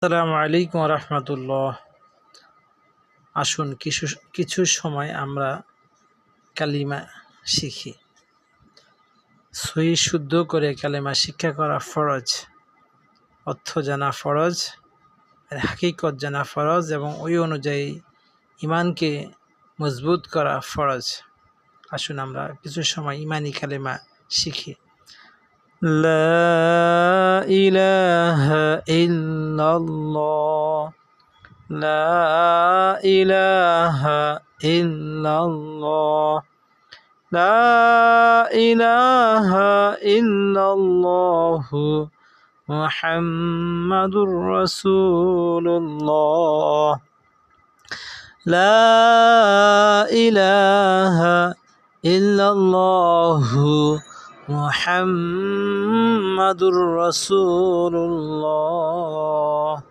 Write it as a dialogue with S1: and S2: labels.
S1: আসসালামু আলাইকুম রহমতুল্লাহ। আসুন কিছু সময় আমরা কালিমা শিখি। সহি শুদ্ধ করে কালিমা শিক্ষা করা ফরজ, অর্থ জানা ফরজ, হাকিকত জানা ফরজ এবং ওই অনুযায়ী ইমানকে মজবুত করা ফরজ। আসুন আমরা কিছু সময় ইমানি কালিমা শিখি। লা ইলাহা ইল্লাল্লাহ, লা ইলাহা ইল্লাল্লাহ, লা ইলাহা ইল্লাল্লাহু মুহাম্মাদুর রাসূলুল্লাহ, লা ইলাহা ইল্লাল্লাহু মুহাম্মাদুর রাসূলুল্লাহ।